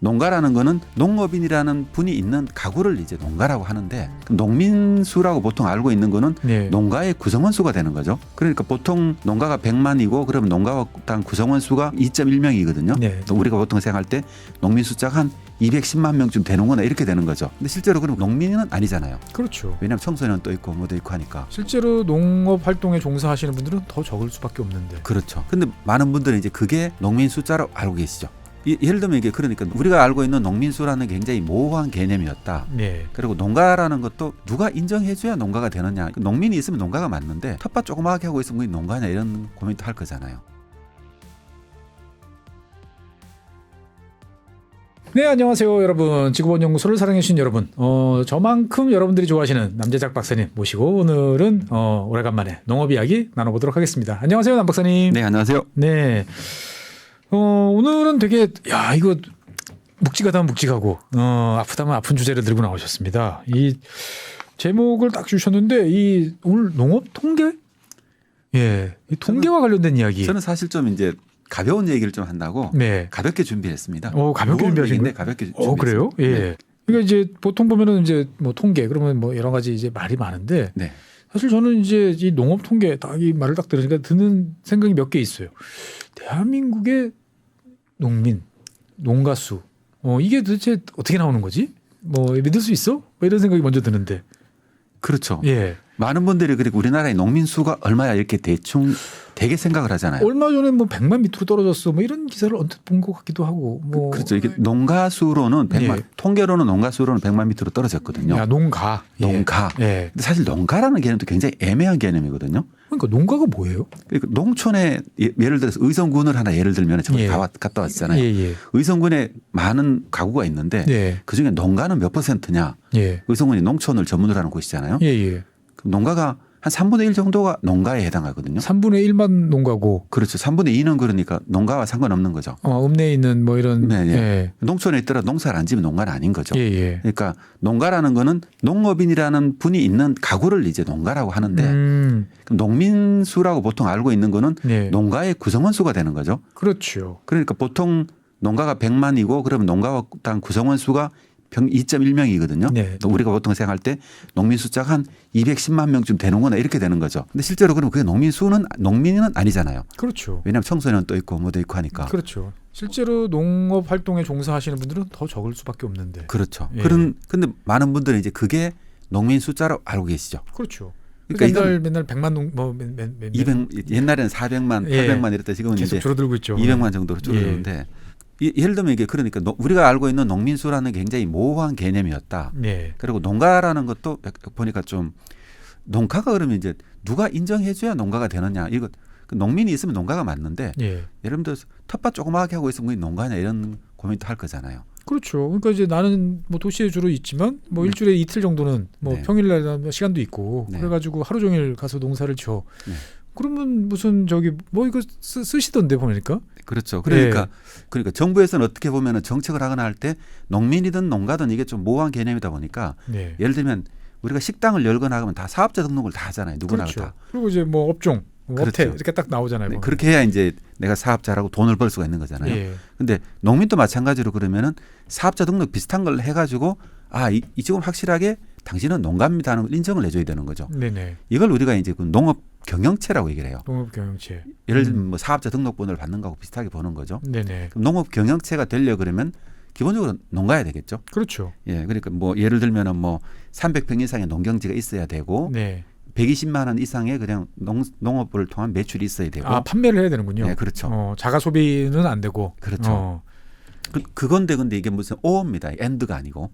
농가라는 거는 농업인이라는 분이 있는 가구를 이제 농가라고 하는데, 농민수라고 보통 알고 있는 거는 네. 농가의 구성원 수가 되는 거죠. 그러니까 보통 농가가 100만이고 그러면 농가당 구성원 수가 2.1명이거든요. 네. 우리가 보통 생각할 때 농민 숫자가 한 210만 명쯤 되는구나 이렇게 되는 거죠. 근데 실제로 그럼 농민은 아니잖아요. 그렇죠. 왜냐하면 청소년 또 있고 뭐도 있고 하니까. 실제로 농업 활동에 종사하시는 분들은 더 적을 수밖에 없는데. 그렇죠. 근데 많은 분들은 이제 그게 농민 숫자로 알고 계시죠. 예를 들면 이게 그러니까 우리가 알고 있는 농민수라는 게 굉장히 모호한 개념이었다. 네. 그리고 농가라는 것도 누가 인정해줘야 농가가 되느냐. 농민이 있으면 농가가 맞는데 텃밭 조그맣게 하고 있으면 그게 농가냐 이런 고민도 할 거잖아요. 네, 안녕하세요 여러분. 지구본연구소를 사랑해주신 여러분, 저만큼 여러분들이 좋아하시는 남재작 박사님 모시고 오늘은 오래간만에 농업 이야기 나눠보도록 하겠습니다. 안녕하세요 남 박사님. 네, 안녕하세요. 네. 오늘은 되게 이거 묵직하다면 묵직하고 아프다면 아픈 주제를 들고 나오셨습니다. 이 제목을 딱 주셨는데 이 오늘 농업 통계? 예, 이 통계와 관련된 이야기. 저는 사실 좀 이제 가벼운 얘기를 좀 한다고 네. 가볍게 준비했습니다. 가볍게 준비하신 거예요? 가볍게 준비했습니다. 그래요? 예. 네. 그러니까 이제 보통 보면은 이제 뭐 통계 그러면 뭐 여러 가지 이제 말이 많은데 네. 사실 저는 이제 이 농업 통계 딱 이 말을 딱 들으니까 드는 생각이 몇 개 있어요. 대한민국의 농민, 농가수, 이게 도대체 어떻게 나오는 거지? 뭐 믿을 수 있어? 뭐 이런 생각이 먼저 드는데. 그렇죠. 예. 많은 분들이 그리고 우리나라의 농민 수가 얼마야 이렇게 대충 되게 생각을 하잖아요. 얼마 전에 뭐 100만 밑으로 떨어졌어. 뭐 이런 기사를 언뜻 본 것 같기도 하고. 뭐 그렇죠. 이게 농가 수로는 100만, 예. 통계로는 농가 수로는 100만 밑으로 떨어졌거든요. 야, 농가. 농가. 예. 근데 사실 농가라는 개념도 굉장히 애매한 개념이거든요. 그러니까 농가가 뭐예요? 그러니까 농촌에 예를 들어서 의성군을 하나 예를 들면 제가 예. 다 갔다 왔잖아요. 예. 의성군에 많은 가구가 있는데 예. 그중에 농가는 몇 %냐. 예. 의성군이 농촌을 전문으로 하는 곳이잖아요. 예. 그럼 농가가 한 3분의 1 정도가 농가에 해당하거든요. 3분의 1만 농가고. 그렇죠. 3분의 2는 그러니까 농가와 상관없는 거죠. 읍내에 있는 뭐 이런. 네, 네. 예. 농촌에 있더라도 농사를 안 지면 농가는 아닌 거죠. 예. 그러니까 농가라는 거는 농업인이라는 분이 있는 가구를 이제 농가라고 하는데, 그럼 농민수라고 보통 알고 있는 거는 네. 농가의 구성원 수가 되는 거죠. 그렇죠. 그러니까 보통 농가가 100만이고 그러면 농가당 구성원 수가 2.1명이거든요. 네. 우리가 보통 생각할 때 농민 숫자가 한 210만 명쯤 되는구나 이렇게 되는 거죠. 근데 실제로 그러면 그게 농민은 아니잖아요. 그렇죠. 왜냐하면 청소년 또 있고 뭐도 있고 하니까. 그렇죠. 실제로 농업 활동에 종사하시는 분들은 더 적을 수밖에 없는데. 그렇죠. 예. 근데 많은 분들은 이제 그게 농민 숫자로 알고 계시죠. 그렇죠. 그러니까 맨날 100만 농 200 옛날에는 400만, 예. 800만 이랬다 지금은 계속 이제 줄어들고 있죠. 200만 정도로 줄어드는데 예를 들면 이게 그러니까 우리가 알고 있는 농민수라는 게 굉장히 모호한 개념이었다. 네. 그리고 농가라는 것도 보니까 좀 농가가 그러면 이제 누가 인정해줘야 농가가 되느냐. 이거 농민이 있으면 농가가 맞는데 예. 예를 들어서 텃밭 조그맣게 하고 있으면 그게 농가냐 이런 고민도 할 거잖아요. 그렇죠. 그러니까 이제 나는 뭐 도시에 주로 있지만 뭐 일주일에 이틀 정도는 뭐 네. 평일날 시간도 있고 네. 그래가지고 하루 종일 가서 농사를 쳐. 네. 그러면 무슨 뭐 이거 쓰시던데 보니까. 그렇죠. 그러니까 정부에서는 어떻게 보면은 정책을 하거나 할 때 농민이든 농가든 이게 좀 모호한 개념이다 보니까 네. 예를 들면 우리가 식당을 열거나 하면 다 사업자 등록을 다 하잖아요. 누구나 그렇죠. 다. 그리고 이제 뭐 업종, 뭐 그렇죠. 업태 이렇게 딱 나오잖아요. 네, 보면. 그렇게 해야 이제 내가 사업자라고 돈을 벌 수가 있는 거잖아요. 예. 근데 농민도 마찬가지로 그러면은 사업자 등록 비슷한 걸 해가지고 이 직원 확실하게 당신은 농가입니다 하는 걸 인정을 해줘야 되는 거죠. 네네. 이걸 우리가 이제 그 농업 경영체라고 얘기를 해요. 농업 경영체. 예를 들면 뭐 사업자 등록번호를 받는 거하고 비슷하게 보는 거죠. 네네. 그럼 농업 경영체가 되려 그러면 기본적으로 농가야 되겠죠. 그렇죠. 예, 그러니까 뭐 예를 들면은 뭐 300평 이상의 농경지가 있어야 되고 네. 120만 원 이상의 그냥 농업을 통한 매출이 있어야 되고. 판매를 해야 되는군요. 네, 그렇죠. 자가 소비는 안 되고. 그렇죠. 그건데 근데 이게 무슨 오어입니다. 엔드가 아니고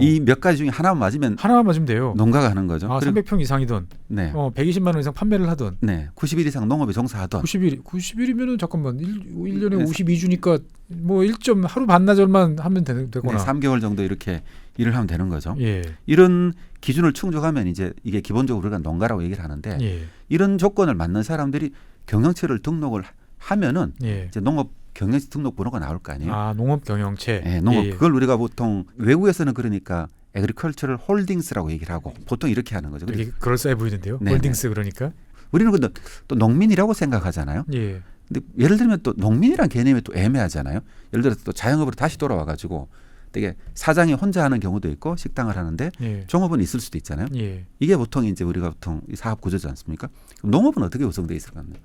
이 이 몇 가지 중에 하나만 맞으면 맞으면 돼요. 농가가 하는 거죠. 300평 이상이든 네. 120만 원 이상 판매를 하든 네. 90일 이상 농업에 종사하던 90일이면은 잠깐만 1년에 네. 52주니까 뭐 1점 하루 반나절만 하면 되거나. 네, 3개월 정도 이렇게 일을 하면 되는 거죠. 예. 이런 기준을 충족하면 이제 이게 기본적으로 우리가 농가라고 얘기를 하는데 예. 이런 조건을 맞는 사람들이 경영체를 등록을 하면은 예. 이제 농업 경영체 등록 번호가 나올 거 아니에요. 농업 경영체. 네, 농업 그걸 우리가 보통 외국에서는 그러니까 Agricultural Holdings라고 얘기를 하고 보통 이렇게 하는 거죠. 되게 그럴싸해 보이는데요. 네네. 홀딩스 그러니까. 우리는 근데 또 농민이라고 생각하잖아요. 예. 근데 예를 들면 또 농민이란 개념이 또 애매하잖아요. 예를 들어서 또 자영업으로 다시 돌아와 가지고 되게 사장이 혼자 하는 경우도 있고 식당을 하는데 예. 종업원이 있을 수도 있잖아요. 예. 이게 보통 이제 우리가 보통 이 사업 구조지 않습니까? 그럼 농업은 어떻게 구성되어 있을 것 같나요?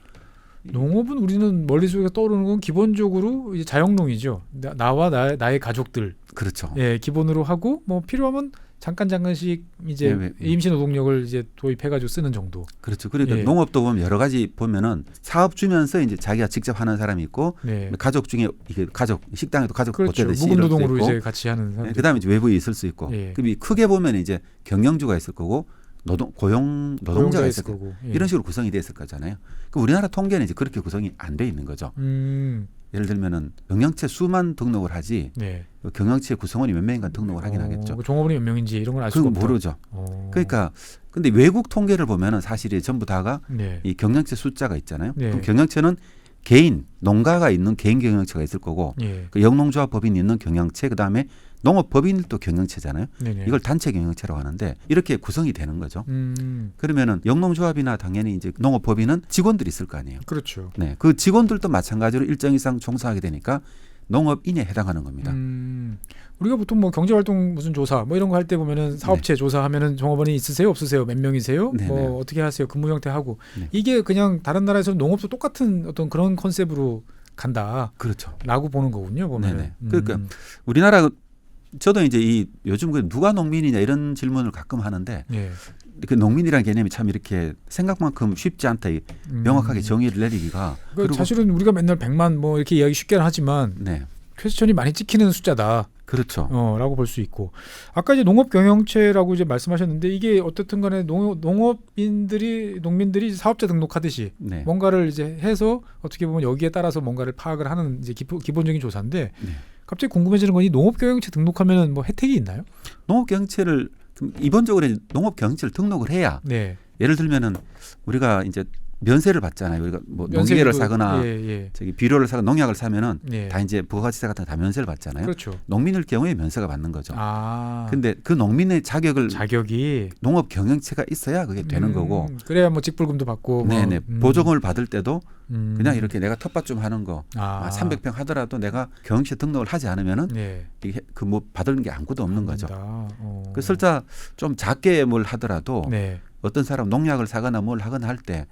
농업은 우리는 머릿속에 떠오르는 건 기본적으로 이제 자영농이죠. 나와 나의 가족들. 그렇죠. 예, 기본으로 하고 뭐 필요하면 잠깐씩 이제 임시 노동력을 이제 도입해가지고 쓰는 정도. 그렇죠. 그러니까 예. 농업도 보면 여러 가지 보면은 사업 주면서 이제 자기가 직접 하는 사람이 있고 네. 가족 중에 이게 가족 식당에도 가족 그렇죠. 보태듯이 묵은 이럴 수 노동으로 있고 이제 같이 하는 사람. 그다음에 이제 외부에 있을 수 있고. 예. 그럼 이 크게 보면 이제 경영주가 있을 거고 고용 노동자가 있을 거고 예. 이런 식으로 구성이 돼 있을 거잖아요. 그 우리나라 통계는 이제 그렇게 구성이 안 돼 있는 거죠. 예를 들면은 경영체 수만 등록을 하지 네. 경영체 구성원이 몇 명인가 등록을 하긴 하겠죠. 그 종업원이 몇 명인지 이런 걸 알 수가 그건 없다. 모르죠. 그러니까 근데 외국 통계를 보면은 사실 전부 다가 네. 이 경영체 숫자가 있잖아요. 네. 그럼 경영체는 개인 농가가 있는 개인 경영체가 있을 거고 예. 그 영농조합 법인이 있는 경영체 그다음에 농업 법인도 경영체잖아요. 네네. 이걸 단체 경영체라고 하는데 이렇게 구성이 되는 거죠. 음. 그러면은 영농조합이나 당연히 이제 농업 법인은 직원들이 있을 거 아니에요. 그렇죠. 네, 그 직원들도 마찬가지로 일정 이상 종사하게 되니까 농업인에 해당하는 겁니다. 우리가 보통 뭐 경제활동 무슨 조사 뭐 이런 거 할 때 보면은 사업체 조사하면은 종업원이 있으세요 없으세요 몇 명이세요 네네. 뭐 어떻게 하세요 근무 형태 하고 네. 이게 그냥 다른 나라에서 농업도 똑같은 어떤 그런 컨셉으로 간다라고 그렇죠. 보는 거군요 보면은. 네네. 그러니까 우리나라 저도 이제 이 요즘 그 누가 농민이냐 이런 질문을 가끔 하는데 예. 그 농민이라는 개념이 참 이렇게 생각만큼 쉽지 않다. 이 명확하게 정의를 내리기가. 그리고 사실은 우리가 맨날 100만 뭐 이렇게 이야기 쉽게 하지만 네, 퀘스천이 많이 찍히는 숫자다. 그렇죠. 라고 볼 수 있고 아까 이제 농업 경영체라고 이제 말씀하셨는데 이게 어떻든 간에 농민들이 사업자 등록하듯이 네. 뭔가를 이제 해서 어떻게 보면 여기에 따라서 뭔가를 파악을 하는 이제 기본적인 조사인데 네. 갑자기 궁금해지는 건 이 농업 경영체 등록하면은 뭐 혜택이 있나요? 농업 경영체를 이번적으로 농업 경영체를 등록을 해야 네. 예를 들면은 우리가 이제 면세를 받잖아요. 우리가 뭐 농기계를 사거나 저기 비료를 사거나 농약을 사면은 다 이제 부가가치세 같은 거 다 면세를 받잖아요. 그렇죠. 농민일 경우에 면세가 받는 거죠. 아. 근데 그 농민의 자격이 농업 경영체가 있어야 그게 되는 거고. 그래야 뭐 직불금도 받고 네네. 보조금을 받을 때도 그냥 이렇게 내가 텃밭 좀 하는 거 300평 하더라도 내가 경영체 등록을 하지 않으면은 이게 그 뭐 받는 게 아무것도 없는 거죠. 그 설사 좀 작게 뭘 하더라도 어떤 사람 농약을 사거나 뭘 하거나 할 때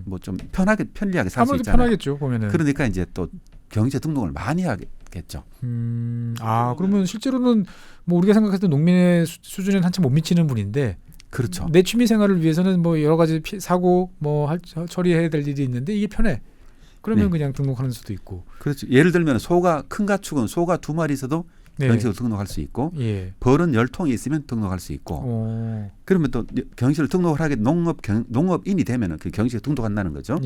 뭐 좀 편리하게 살 수 있잖아요. 편하겠죠 보면은. 그러니까 이제 또 경영체 등록을 많이 하겠죠. 그러면 실제로는 뭐 우리가 생각했던 농민의 수준에는 한참 못 미치는 분인데. 그렇죠. 내 취미 생활을 위해서는 뭐 여러 가지 사고 뭐 처리해야 될 일이 있는데 이게 편해. 그러면 그냥 등록하는 수도 있고. 그렇죠. 예를 들면 소가 큰 가축은 소가 2마리 있어도 경영체로 등록할 수 있고 벌은 10통이 있으면 등록할 수 있고 그러면 또 경영체를 등록을 하게 농업인이 되면은 그 경영체에 등록한다는 거죠.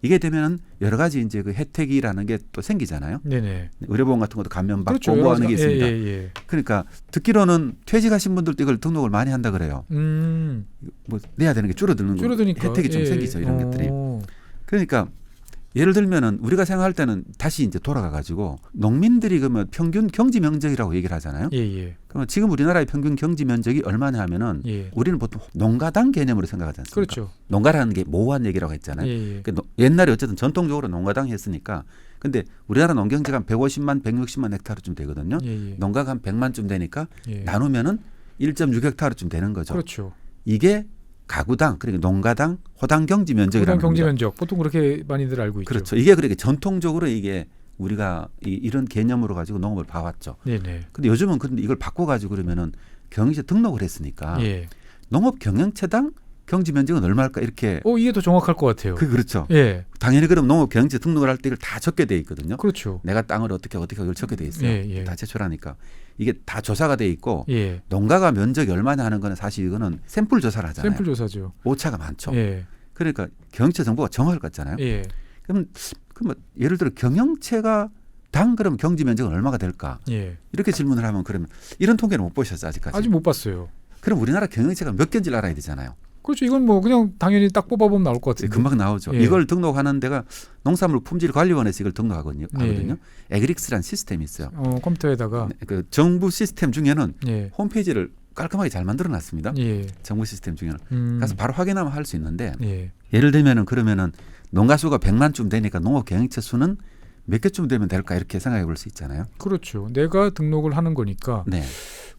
이게 되면은 여러 가지 이제 그 혜택이라는 게 또 생기잖아요. 의료보험 같은 것도 감면받고 그렇죠. 뭐 하는 게 있습니다. 그러니까 듣기로는 퇴직하신 분들도 이걸 등록을 많이 한다 그래요. 뭐 내야 되는 게 줄어드니까 혜택이 좀 생기죠. 이런 것들이. 그러니까 예를 들면은 우리가 생각할 때는 다시 이제 돌아가 가지고 농민들이 그러면 평균 경지 면적이라고 얘기를 하잖아요. 그러면 지금 우리나라의 평균 경지 면적이 얼마냐 하면은 우리는 보통 농가당 개념으로 생각하지 않습니까? 그렇죠. 농가라는 게 모호한 얘기라고 했잖아요. 그러니까 옛날에 어쨌든 전통적으로 농가당 했으니까 근데 우리나라 농경지가 한 150만, 160만 헥타르쯤 되거든요. 농가가 한 100만쯤 되니까 나누면은 1.6헥타르쯤 되는 거죠. 그렇죠. 이게 가구당 그러니까 농가당 호당 경지 면적이라는 겁니다. 경지 면적 보통 그렇게 많이들 알고 있죠. 그렇죠. 이게 그렇게 전통적으로 이게 우리가 이런 개념으로 가지고 농업을 봐왔죠. 근데 요즘은 근데 이걸 바꿔 가지고 그러면은 경영체 등록을 했으니까 농업 경영체당 경지 면적은 얼마일까 이렇게. 이게 더 정확할 것 같아요. 그렇죠. 당연히 그럼 농업 경영체 등록을 할 때 이걸 다 적게 돼 있거든요. 그렇죠. 내가 땅을 어떻게 그걸 적게 돼 있어요. 다 제출하니까 이게 다 조사가 돼 있고 농가가 면적이 얼마나 하는 거는 사실 이거는 샘플 조사를 하잖아요. 샘플 조사죠. 오차가 많죠. 그러니까 경영체 정보가 정확할 것 같잖아요. 그럼 예를 들어 경영체가 당 그럼 경지 면적은 얼마가 될까? 이렇게 질문을 하면 그러면 이런 통계는 못 보셨어요 아직까지? 아직 못 봤어요. 그럼 우리나라 경영체가 몇 개인지를 알아야 되잖아요. 그렇죠. 이건 뭐 그냥 당연히 딱 뽑아보면 나올 것 같은데. 금방 나오죠. 이걸 등록하는 데가 농산물 품질관리원에서 이걸 등록하거든요. 에그릭스라는 시스템이 있어요. 컴퓨터에다가. 그 정부 시스템 중에는 홈페이지를 깔끔하게 잘 만들어놨습니다. 정부 시스템 중에는. 가서 바로 확인하면 할 수 있는데 예를 들면은 그러면은 농가 수가 100만쯤 되니까 농업 경영체 수는 몇 개쯤 되면 될까 이렇게 생각해 볼 수 있잖아요. 그렇죠. 내가 등록을 하는 거니까. 네.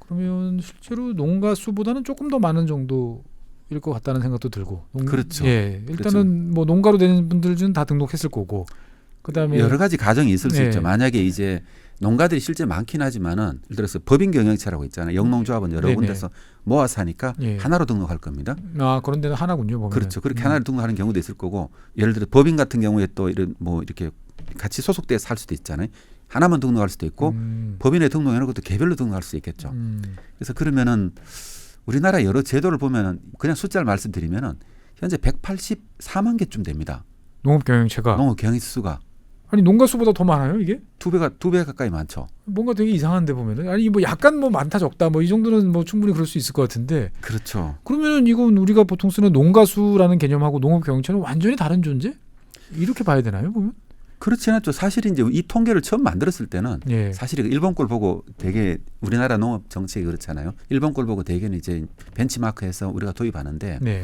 그러면 실제로 농가 수보다는 조금 더 많은 정도일 것 같다는 생각도 들고. 그렇죠. 예, 일단은 그렇죠. 뭐 농가로 되는 분들은 다 등록했을 거고. 그다음에 여러 가지 가정이 있을 수 네. 있죠. 만약에 이제 농가들이 실제 많긴 하지만은 예를 들어서 법인 경영체라고 있잖아요. 영농조합은 여러 네네. 군데서 모아서 하니까 예. 하나로 등록할 겁니다. 아, 그런 데는 하나군요. 보면. 그렇죠. 그렇게 하나로 등록하는 경우도 있을 거고 예를 들어 법인 같은 경우에 또 이런 뭐 이렇게 같이 소속돼서 할 수도 있잖아요. 하나만 등록할 수도 있고 법인에 등록해놓은 것도 개별로 등록할 수 있겠죠. 그래서 그러면은 우리나라 여러 제도를 보면은 그냥 숫자를 말씀드리면은 현재 184만 개쯤 됩니다. 농업 경영체가. 농업 경영 수가 아니 농가 수보다 더 많아요 이게? 두 배 가까이 많죠. 뭔가 되게 이상한데 보면은 아니 뭐 약간 뭐 많다 적다 뭐 이 정도는 뭐 충분히 그럴 수 있을 것 같은데 그렇죠. 그러면은 이건 우리가 보통 쓰는 농가수라는 개념하고 농업 경영체는 완전히 다른 존재? 이렇게 봐야 되나요 보면? 그렇지 않죠. 사실 이제 이 통계를 처음 만들었을 때는 예. 사실 일본 걸 보고 되게 우리나라 농업 정책이 그렇잖아요. 일본 걸 보고 대개는 이제 벤치마크해서 우리가 도입하는데 네.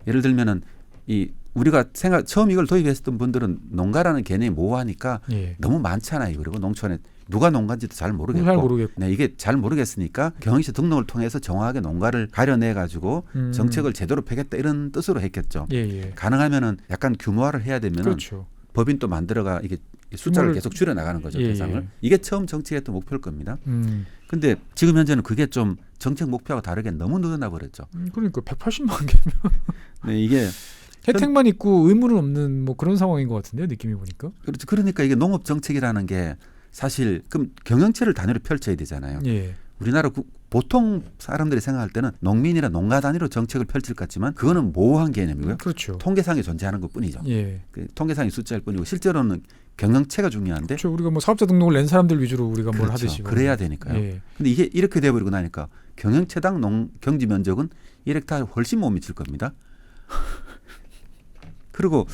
예를 들면은 이 우리가 처음 이걸 도입했던 분들은 농가라는 개념이 모호하니까 예. 너무 많잖아요. 그리고 농촌에 누가 농가인지도 잘 모르겠고, 잘 모르겠고. 네, 이게 잘 모르겠으니까 경영시 등록을 통해서 정확하게 농가를 가려내 가지고 정책을 제대로 펴겠다 이런 뜻으로 했겠죠. 예. 가능하면은 약간 규모화를 해야 되면은 그렇죠. 법인 또 만들어가 이게 숫자를 계속 줄여 나가는 거죠. 예, 대상을. 예. 이게 처음 정책했던 목표일 겁니다. 근데 지금 현재는 그게 좀 정책 목표와 다르게 너무 늘어나 버렸죠. 그러니까 180만 개면 네, 이게 혜택만 있고 의무는 없는 뭐 그런 상황인 것 같은데요. 느낌이 보니까. 그렇죠. 그러니까 이게 농업 정책이라는 게 사실 그럼 경영체를 단위로 펼쳐야 되잖아요. 예. 우리나라 보통 사람들이 생각할 때는 농민이나 농가 단위로 정책을 펼칠 것 같지만 그거는 모호한 개념이고요. 그렇죠. 통계상에 존재하는 것뿐이죠. 예. 그 통계상의 숫자일 뿐이고 실제로는 경영체가 중요한데. 그렇죠. 우리가 뭐 사업자 등록을 낸 사람들 위주로 우리가 그렇죠. 뭘 하듯이. 그래야 되니까요. 예. 근데 이게 이렇게 돼버리고 나니까 경영체당 경지 면적은 1헥타르 훨씬 못 미칠 겁니다. 그리고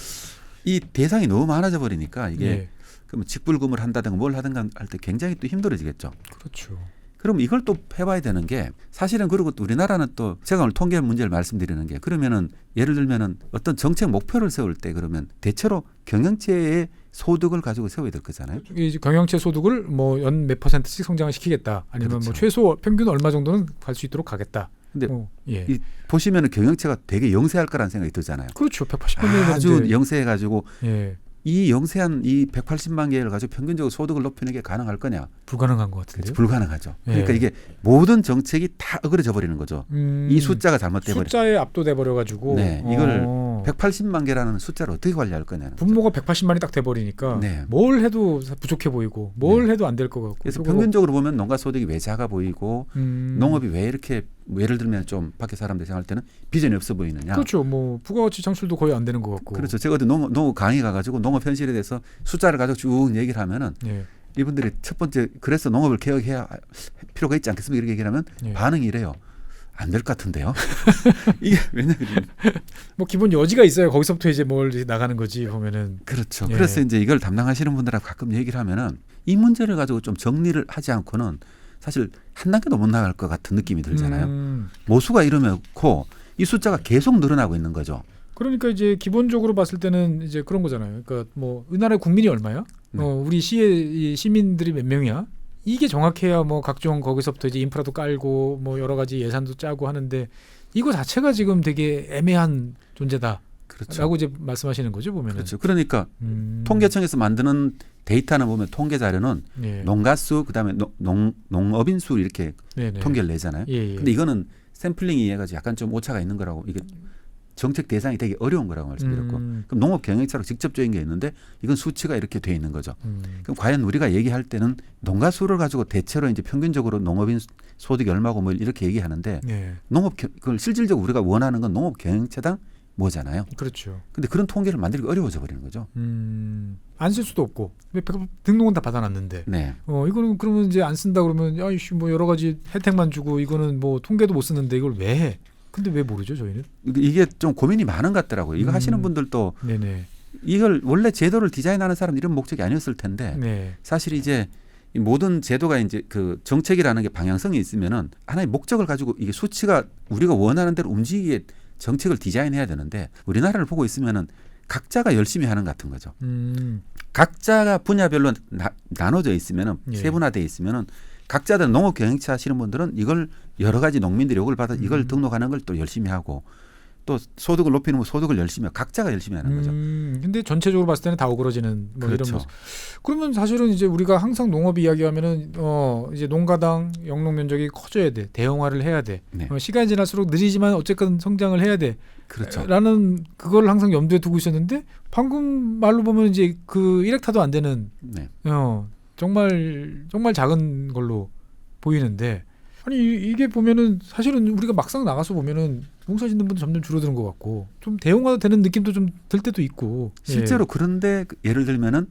이 대상이 너무 많아져 버리니까 이게 예. 그러면 직불금을 한다든가 뭘 하든가 할 때 굉장히 또 힘들어지겠죠. 그렇죠. 그럼 이걸 또 해봐야 되는 게 사실은 그리고 또 우리나라는 또 제가 오늘 통계 문제를 말씀드리는 게 그러면은 예를 들면은 어떤 정책 목표를 세울 때 그러면 대체로 경영체의 소득을 가지고 세워야 될 거잖아요. 이 경영체 소득을 뭐 연 몇 %씩 성장을 시키겠다. 아니면 그렇죠. 뭐 최소 평균 얼마 정도는 갈 수 있도록 가겠다. 근데 예. 이 보시면은 경영체가 되게 영세할 거라는 생각이 들잖아요. 그렇죠. 180만 아주 영세해 가지고 예. 이 영세한 이 180만 개를 가지고 평균적으로 소득을 높이는 게 가능할 거냐? 불가능한 것 같은데요. 불가능하죠. 예. 그러니까 이게 모든 정책이 다 어그러져 버리는 거죠. 이 숫자가 잘못돼 버려. 숫자에 압도돼 버려 가지고 네, 이걸 180만 개라는 숫자를 어떻게 관리할 거냐는. 분모가 180만이 딱 돼 버리니까 네. 뭘 해도 부족해 보이고 뭘 네. 해도 안 될 것 같고. 그래서 평균적으로 보면 농가 소득이 왜 작아 보이고 농업이 왜 이렇게 예를 들면 좀 밖에 사람들이 생각할 때는 비전이 없어 보이느냐. 그렇죠. 뭐 부가가치 창출도 거의 안 되는 것 같고. 그렇죠. 제가 어디 농업 강의 가가지고 농업 현실에 대해서 숫자를 가지고 쭉 얘기를 하면은 예. 이분들이 첫 번째 그래서 농업을 개혁해야 필요가 있지 않겠습니까? 이렇게 얘기를 하면 예. 반응이 이래요. 안 될 것 같은데요. 이게 왜냐면 뭐 기본 여지가 있어요. 거기서부터 이제 뭘 나가는 거지 보면은. 그렇죠. 예. 그래서 이제 이걸 담당하시는 분들하고 가끔 얘기를 하면은 이 문제를 가지고 좀 정리를 하지 않고는 사실 한 단계도 못 나갈 것 같은 느낌이 들잖아요. 모수가 이러면고 이 숫자가 계속 늘어나고 있는 거죠. 그러니까 이제 기본적으로 봤을 때는 이제 그런 거잖아요. 그러니까 뭐 우리나라의 국민이 얼마야? 네. 우리 시의 시민들이 몇 명이야? 이게 정확해야 뭐 각종 거기서부터 이제 인프라도 깔고 뭐 여러 가지 예산도 짜고 하는데 이거 자체가 지금 되게 애매한 존재다. 그렇죠. 라고 이제 말씀하시는 거죠 보면은. 그렇죠. 그러니까 통계청에서 만드는 데이터는 보면 통계 자료는 예. 농가수 그다음에 농업인 수 이렇게 네네. 통계를 내잖아요. 예. 근데 이거는 샘플링이 해가지고 약간 좀 오차가 있는 거라고 이게 정책 대상이 되게 어려운 거라고 말씀드렸고 그럼 농업 경영체로 직접적인 게 있는데 이건 수치가 이렇게 돼 있는 거죠. 그럼 과연 우리가 얘기할 때는 농가 수를 가지고 대체로 이제 평균적으로 농업인 소득이 얼마고 뭐 이렇게 얘기하는데 예. 그걸 실질적으로 우리가 원하는 건 농업 경영체당 뭐잖아요. 그렇죠. 근데 그런 통계를 만들기 어려워져 버리는 거죠. 안 쓸 수도 없고 등록은 다 받아놨는데. 네. 이거는 그러면 이제 안 쓴다 그러면 야이씨 뭐 여러 가지 혜택만 주고 이거는 뭐 통계도 못 쓰는데 이걸 왜 해? 근데 왜 모르죠 저희는? 이게 좀 고민이 많은 것 같더라고요. 이거 하시는 분들도 네네. 이걸 원래 제도를 디자인하는 사람 이런 목적이 아니었을 텐데 네. 사실 이제 이 모든 제도가 이제 그 정책이라는 게 방향성이 있으면은 하나의 목적을 가지고 이게 수치가 우리가 원하는 대로 움직이게 정책을 디자인해야 되는데 우리나라를 보고 있으면은 각자가 열심히 하는 것 같은 거죠. 각자가 분야별로 나눠져 있으면은 예. 세분화되어 있으면은 각자들 농업 경영체 하시는 분들은 이걸 여러 가지 농민들이 요구를 받아 이걸 등록하는 걸 또 열심히 하고 또 소득을 높이는 뭐 소득을 열심히 하고 각자가 열심히 하는 거죠. 근데 전체적으로 봤을 때는 다 오그러지는 뭐 그렇죠. 이런 모습. 그러면 사실은 이제 우리가 항상 농업 이야기하면은 이제 농가당 영농 면적이 커져야 돼, 대형화를 해야 돼. 네. 시간이 지날수록 느리지만 어쨌든 성장을 해야 돼. 그렇죠. 라는 그걸 항상 염두에 두고 있었는데 방금 말로 보면 이제 그 1헥타도 안 되는 네. 정말 작은 걸로 보이는데 아니 이게 보면은 사실은 우리가 막상 나가서 보면은 농사 짓는 분도 점점 줄어드는 것 같고 좀 대형화도 되는 느낌도 좀 들 때도 있고 실제로 그런데 예를 들면은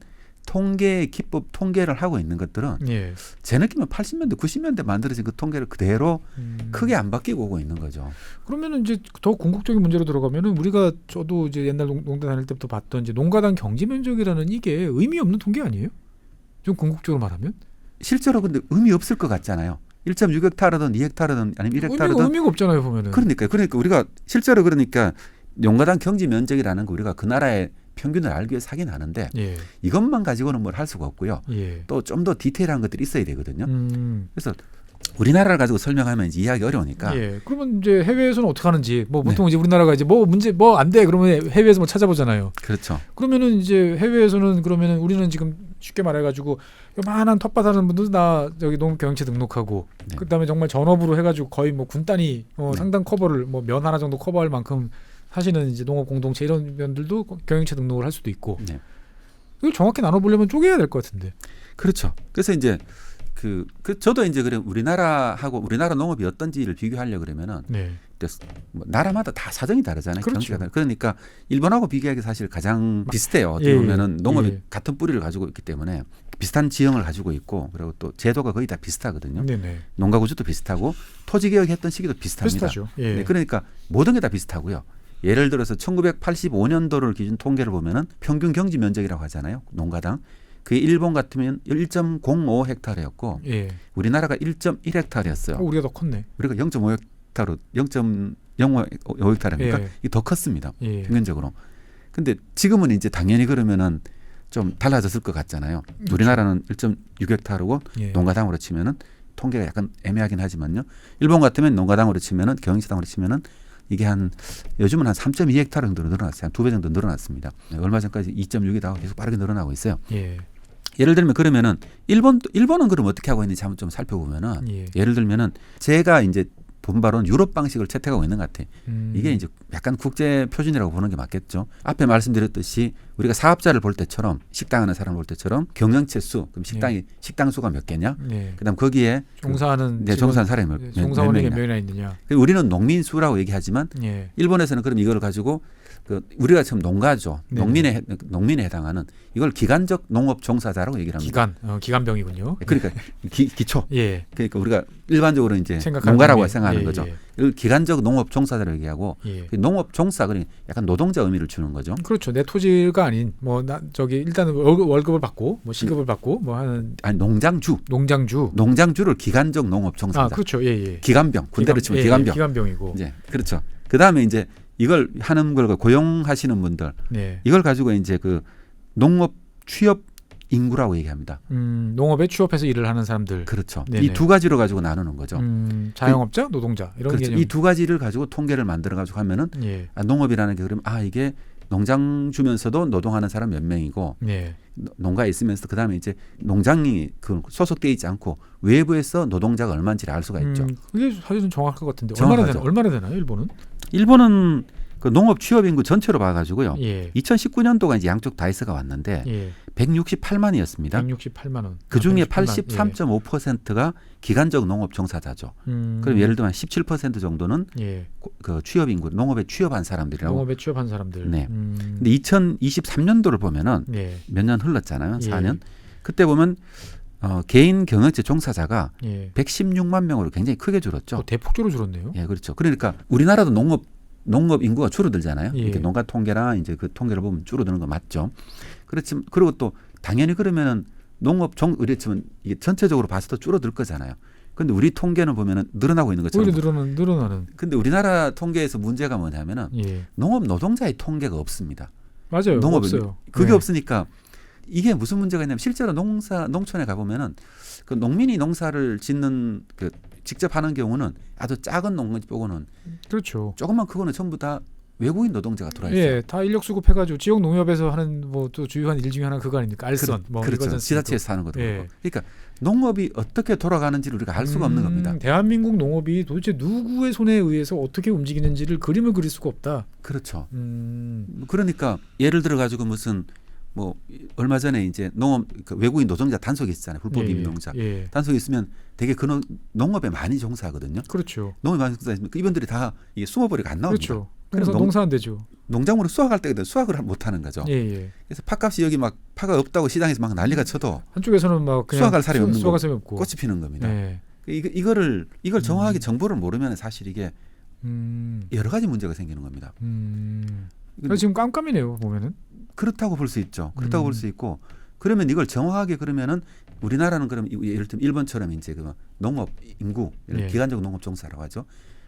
통계 기법 통계를 하고 있는 것들은 예. 제 느낌은 80년대 90년대 만들어진 그 통계를 그대로 크게 안 바뀌고 오고 있는 거죠. 그러면은 이제 더 궁극적인 문제로 들어가면은 우리가 저도 이제 옛날 농단 다닐 때부터 봤던 이제 농가당 경지 면적이라는 이게 의미 없는 통계 아니에요? 좀 궁극적으로 말하면 실제로 근데 의미 없을 것 같잖아요. 1.6헥타르든 2헥타르든 아니면 1헥타르든 의미가 없잖아요 보면은. 그러니까 우리가 실제로 그러니까 농가당 경지 면적이라는 거 우리가 그 나라의 평균을 알기 위해서 하긴 하는데 예. 이것만 가지고는 뭘 할 수가 없고요. 예. 또 좀 더 디테일한 것들이 있어야 되거든요. 그래서 우리나라를 가지고 설명하면 이제 이해하기 어려우니까. 예. 그러면 이제 해외에서는 어떻게 하는지 뭐 보통 이제 우리나라가 이제 뭐 문제 뭐 안 돼 그러면 해외에서 뭐 찾아보잖아요. 그렇죠. 그러면은 이제 해외에서는 그러면은 우리는 지금 쉽게 말해가지고 요만한 텃밭 하는 분들 다 저기 농업 경영체 등록하고 네. 그다음에 정말 전업으로 해가지고 거의 뭐 군 단위 상당 커버를 뭐 면 하나 정도 커버할 만큼 하시는 이제 농업 공동체 이런 면들도 경영체 등록을 할 수도 있고. 네. 이걸 정확히 나눠보려면 쪼개야 될 것 같은데. 그렇죠. 그래서 이제 그 저도 이제 그래 우리나라하고 우리나라 농업이 어떤지를 비교하려 그러면은 네. 뭐 나라마다 다 사정이 다르잖아요. 그렇죠. 그러니까 일본하고 비교하기 사실 가장 비슷해요. 어떻게 예, 보면은 농업이 예. 같은 뿌리를 가지고 있기 때문에 비슷한 지형을 가지고 있고 그리고 또 제도가 거의 다 비슷하거든요. 네네. 농가 구조도 비슷하고 토지 개혁했던 시기도 비슷합니다. 비슷하죠. 예. 네, 그러니까 모든 게 다 비슷하고요. 예를 들어서 1985년도를 기준 통계를 보면은 평균 경지 면적이라고 하잖아요. 농가당. 그게 일본 같으면 1.05 헥타르였고 예. 우리나라가 1.1 헥타르였어요. 우리가 더 컸네. 우리가 0.5 헥타르, 0.05 헥타르니까 예. 이게 더 컸습니다. 예. 평균적으로. 근데 지금은 이제 당연히 그러면은 좀 달라졌을 것 같잖아요. 그렇죠. 우리나라는 1.6 헥타르고 예. 농가당으로 치면은 통계가 약간 애매하긴 하지만요. 일본 같으면 농가당으로 치면은 경영시당으로 치면은 이게 요즘은 한 3.2 헥타르 정도 늘어났어요. 한 2배 정도 늘어났습니다. 얼마 전까지 2.6이다가 계속 빠르게 늘어나고 있어요. 예. 예를 들면 그러면은 일본은 그럼 어떻게 하고 있는지 한번 좀 살펴보면은 예. 예를 들면은 제가 이제 본 바로는 유럽 방식을 채택하고 있는 것 같아요. 이게 이제 약간 국제 표준이라고 보는 게 맞겠죠. 앞에 말씀드렸듯이 우리가 사업자를 볼 때처럼 식당하는 사람을 볼 때처럼 경영체 수, 그럼 식당 수가 몇 개냐? 예. 그다음 거기에 종사하는 종사하는 사람이 몇 종사원이 몇 명이냐? 명이나 있느냐? 우리는 농민 수라고 얘기하지만 예. 일본에서는 그럼 이걸 가지고 우리가 지금 농가죠. 네네. 농민에 해당하는 이걸 기간적 농업 종사자라고 얘기를 합니다. 기간병이군요. 그러니까 기초. 예. 그러니까 우리가 일반적으로 이제 생각하는 농가라고 게. 생각하는 예, 거죠. 예. 이걸 기간적 농업 종사자라고 얘기하고 예. 농업 종사 그러니 약간 노동자 의미를 주는 거죠. 그렇죠. 내 토지가 아닌 뭐 저기 일단 월급을 받고 뭐 시급을 받고 뭐 하는 아니 농장주. 농장주를 기간적 농업 종사자. 아, 그렇죠. 예, 예. 기간병. 군대로 치면 예, 기간병. 기간병이고. 이제 그렇죠. 그다음에 이제 이걸 하는 걸 고용하시는 분들 네. 이걸 가지고 이제 그 농업 취업 인구라고 얘기합니다. 농업에 취업해서 일을 하는 사람들. 그렇죠. 네네. 이 두 가지로 가지고 나누는 거죠. 자영업자, 노동자 이런 그렇죠. 개념. 이 두 가지를 가지고 통계를 만들어 가지고 하면은 예. 농업이라는 게 그러면 이게 농장 주면서도 노동하는 사람 몇 명이고 예. 농가에 있으면서 그다음에 이제 농장이 소속돼 있지 않고 외부에서 노동자가 얼마인지를 알 수가 있죠. 그게 사실은 정확할 것 같은데 정확하죠. 얼마나 되나요, 일본은? 일본은 그 농업 취업 인구 전체로 봐가지고요. 예. 2019년도가 이제 양쪽 다이스가 왔는데 예. 168만이었습니다. 168만 원. 그 중에 168만. 83.5%가 기간적 농업 종사자죠. 그럼 예를 들면 17% 정도는 예. 그 취업 인구, 농업에 취업한 사람들이라고. 농업에 취업한 사람들. 네. 근데 2023년도를 보면은 예. 몇 년 흘렀잖아요. 예. 4년. 그때 보면 개인 경영체 종사자가 예. 116만 명으로 굉장히 크게 줄었죠. 대폭적으로 줄었네요. 예, 그렇죠. 그러니까 우리나라도 농업 인구가 줄어들잖아요. 예. 이렇게 농가 통계나 이제 그 통계를 보면 줄어드는 거 맞죠. 그렇지만 그리고 또 당연히 그러면은 그렇지만 이게 전체적으로 봐서도 줄어들 거잖아요. 근데 우리 통계는 보면은 늘어나고 있는 것처럼. 오히려 늘어나는. 근데 우리나라 통계에서 문제가 뭐냐면은 예. 농업 노동자의 통계가 없습니다. 맞아요. 농업은 없어요. 그게 네. 없으니까 이게 무슨 문제가 있냐면 실제로 농촌에 가보면은 그 농민이 농사를 짓는 그 직접 하는 경우는 아주 작은 농업 보고는 그렇죠. 조금만 크고는 전부 다 외국인 노동자가 들어와 있어요. 예, 다 인력 수급해가지고 지역 농협에서 하는 뭐 또 주요한 일 중에 하나 그거 아닙니까? 알선, 뭐 그렇죠. 이거잖아요. 지자체에서 하는 것도 예. 그렇고. 그러니까 농업이 어떻게 돌아가는지를 우리가 알 수가 없는 겁니다. 대한민국 농업이 도대체 누구의 손에 의해서 어떻게 움직이는지를 그림을 그릴 수가 없다. 그렇죠. 그러니까 예를 들어 가지고 무슨 뭐 얼마 전에 이제 농업 그 외국인 노동자 단속이 있잖아요. 불법 이민 농자 예. 단속이 있으면 되게 그 농업에 많이 종사하거든요. 그렇죠. 농업에 많이 종사하면 이분들이 다 이게 숨어버리고 안 나옵니다. 그렇죠. 그래서 농사 안 되죠. 농작물을 수확할 때도 수확을 못 하는 거죠. 예. 그래서 팥값이 여기 막 파가 없다고 시장에서 막 난리가 쳐도 한쪽에서는 막 그냥 수확할 사람이 없는 수확할 사람이 없고 꽃이 피는 겁니다. 예. 이걸 정확하게 정보를 모르면 사실 이게 여러 가지 문제가 생기는 겁니다. 그래서 지금 깜깜이네요 보면은. 그렇다고 볼 수 있죠. 그렇다고 볼 수 있고 그러면 이걸 정확하게 그러면은 우리나라는 그럼 예를 들면 일본처럼 이제 그 농업 인구 예. 기간적 농업 종사라고 하죠.